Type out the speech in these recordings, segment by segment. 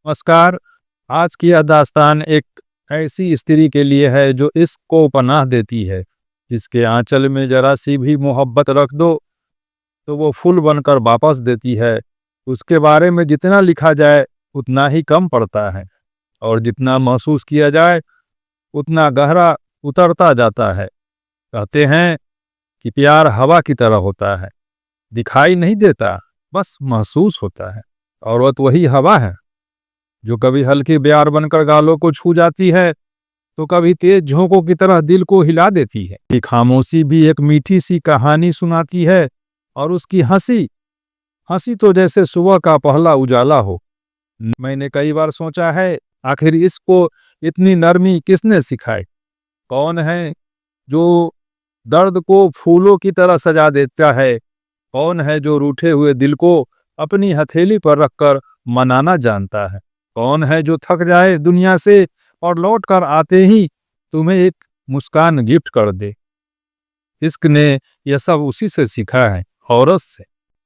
नमस्कार। आज की यह दास्तान एक ऐसी स्त्री के लिए है जो इश्क को पनाह देती है। जिसके आंचल में जरा सी भी मोहब्बत रख दो तो वो फूल बनकर वापस देती है। उसके बारे में जितना लिखा जाए उतना ही कम पड़ता है, और जितना महसूस किया जाए उतना गहरा उतरता जाता है। कहते हैं कि प्यार हवा की तरह होता है, दिखाई नहीं देता, बस महसूस होता है। औरत वही हवा है जो कभी हल्की ब्यार बनकर गालों को छू जाती है, तो कभी तेज झोंकों की तरह दिल को हिला देती है। एक खामोशी भी एक मीठी सी कहानी सुनाती है, और उसकी हंसी हंसी तो जैसे सुबह का पहला उजाला हो। मैंने कई बार सोचा है, आखिर इसको इतनी नरमी किसने सिखाई? कौन है जो दर्द को फूलों की तरह सजा देता है? कौन है जो रूठे हुए दिल को अपनी हथेली पर रखकर मनाना जानता है? कौन है जो थक जाए दुनिया से और लौट कर आते ही तुम्हें एक मुस्कान गिफ्ट कर दे? इश्क ने यह सब उसी से सीखा है, औरत से।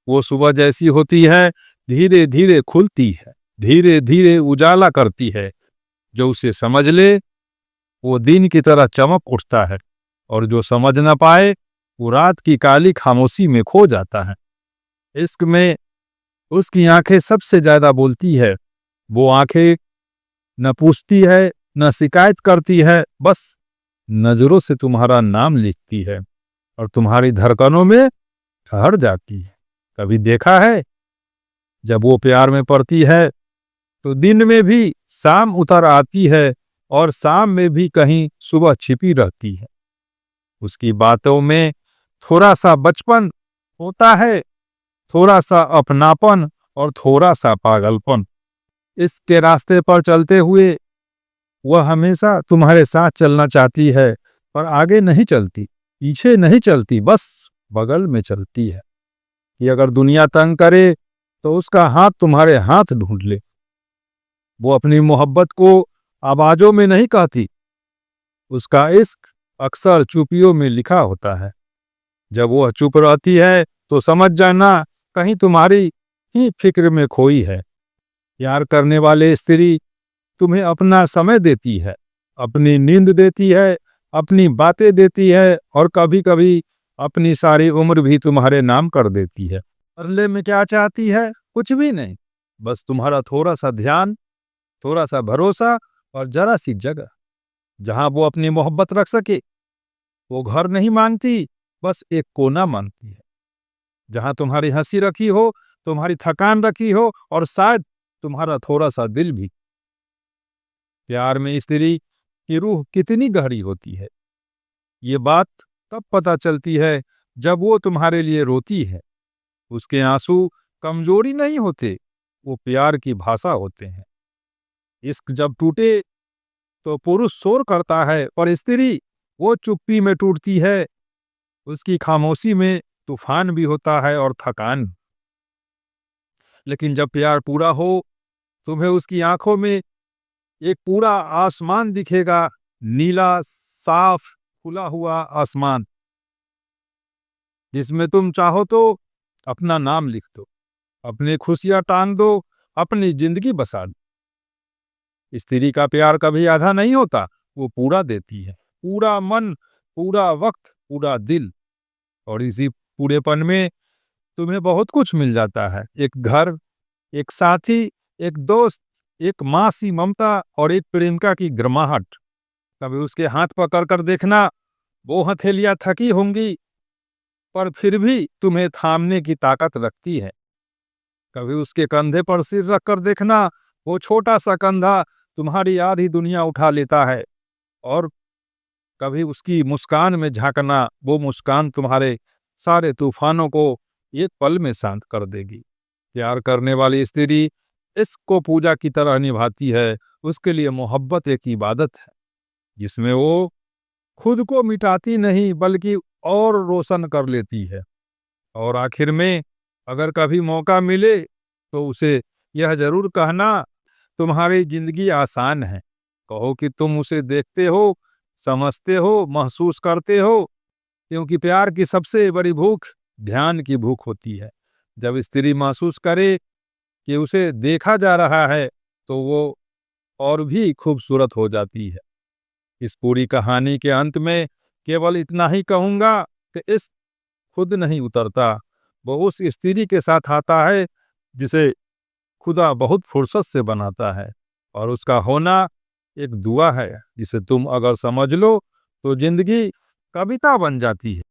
वो सुबह जैसी होती है, धीरे धीरे खुलती है, धीरे धीरे उजाला करती है। जो उसे समझ ले वो दिन की तरह चमक उठता है, और जो समझ न पाए वो रात की काली खामोशी में खो जाता है। इश्क में उसकी आंखें सबसे ज्यादा बोलती है। वो आंखें न पूछती है, न शिकायत करती है, बस नजरों से तुम्हारा नाम लिखती है और तुम्हारी धड़कनों में ठहर जाती है। कभी देखा है, जब वो प्यार में पड़ती है तो दिन में भी शाम उतर आती है, और शाम में भी कहीं सुबह छिपी रहती है। उसकी बातों में थोड़ा सा बचपन होता है, थोड़ा सा अपनापन और थोड़ा सा पागलपन। इसके रास्ते पर चलते हुए वह हमेशा तुम्हारे साथ चलना चाहती है, पर आगे नहीं चलती, पीछे नहीं चलती, बस बगल में चलती है कि अगर दुनिया तंग करे तो उसका हाथ तुम्हारे हाथ ढूंढ ले। वो अपनी मोहब्बत को आवाजों में नहीं कहती, उसका इश्क अक्सर चुपियों में लिखा होता है। जब वह चुप रहती है तो समझ जाना कहीं तुम्हारी ही फिक्र में खोई है। प्यार करने वाले स्त्री तुम्हें अपना समय देती है, अपनी नींद देती है, अपनी बातें देती है, और कभी कभी अपनी सारी उम्र भी तुम्हारे नाम कर देती है। बदले में क्या चाहती है? कुछ भी नहीं, बस तुम्हारा थोड़ा सा ध्यान, थोड़ा सा भरोसा, और जरा सी जगह जहां वो अपनी मोहब्बत रख सके। वो घर नहीं मांगती, बस एक कोना मांगती है, जहां तुम्हारी हंसी रखी हो, तुम्हारी थकान रखी हो, और शायद तुम्हारा थोड़ा सा दिल भी। प्यार में स्त्री की रूह कितनी गहरी होती है, ये बात तब पता चलती है जब वो तुम्हारे लिए रोती है। उसके आंसू कमजोरी नहीं होते, वो प्यार की भाषा होते हैं। इश्क जब टूटे तो पुरुष शोर करता है, और स्त्री वो चुप्पी में टूटती है। उसकी खामोशी में तूफान भी होता है और थकान। लेकिन जब प्यार पूरा हो, तुम्हें उसकी आंखों में एक पूरा आसमान दिखेगा, नीला, साफ, खुला हुआ आसमान, जिसमें तुम चाहो तो अपना नाम लिख दो, अपनी खुशियां टांग दो, अपनी जिंदगी बसा दो। स्त्री का प्यार कभी आधा नहीं होता, वो पूरा देती है, पूरा मन, पूरा वक्त, पूरा दिल। और इसी पूरेपन में तुम्हें बहुत कुछ मिल जाता है। एक घर, एक साथी, एक दोस्त, एक माँ सी ममता, और एक प्रेमिका की गर्माहट। कभी उसके हाथ पकड़ कर देखना, वो हथेलियां थकी होंगी पर फिर भी तुम्हें थामने की ताकत रखती है। कभी उसके कंधे पर सिर रख कर देखना, वो छोटा सा कंधा तुम्हारी आधी दुनिया उठा लेता है। और कभी उसकी मुस्कान में झांकना, वो मुस्कान तुम्हारे सारे तूफानों को एक पल में शांत कर देगी। प्यार करने वाली स्त्री इसको पूजा की तरह निभाती है। उसके लिए मोहब्बत एक इबादत है, जिसमें वो खुद को मिटाती नहीं बल्कि और रोशन कर लेती है। और आखिर में अगर कभी मौका मिले तो उसे यह जरूर कहना, तुम्हारी जिंदगी आसान है। कहो कि तुम उसे देखते हो, समझते हो, महसूस करते हो, क्योंकि प्यार की सबसे बड़ी भूख ध्यान की भूख होती है। जब स्त्री महसूस करे कि उसे देखा जा रहा है, तो वो और भी खूबसूरत हो जाती है। इस पूरी कहानी के अंत में केवल इतना ही कहूँगा कि इस खुद नहीं उतरता, वो उस स्त्री के साथ आता है जिसे खुदा बहुत फुर्सत से बनाता है, और उसका होना एक दुआ है जिसे तुम अगर समझ लो तो जिंदगी कविता बन जाती है।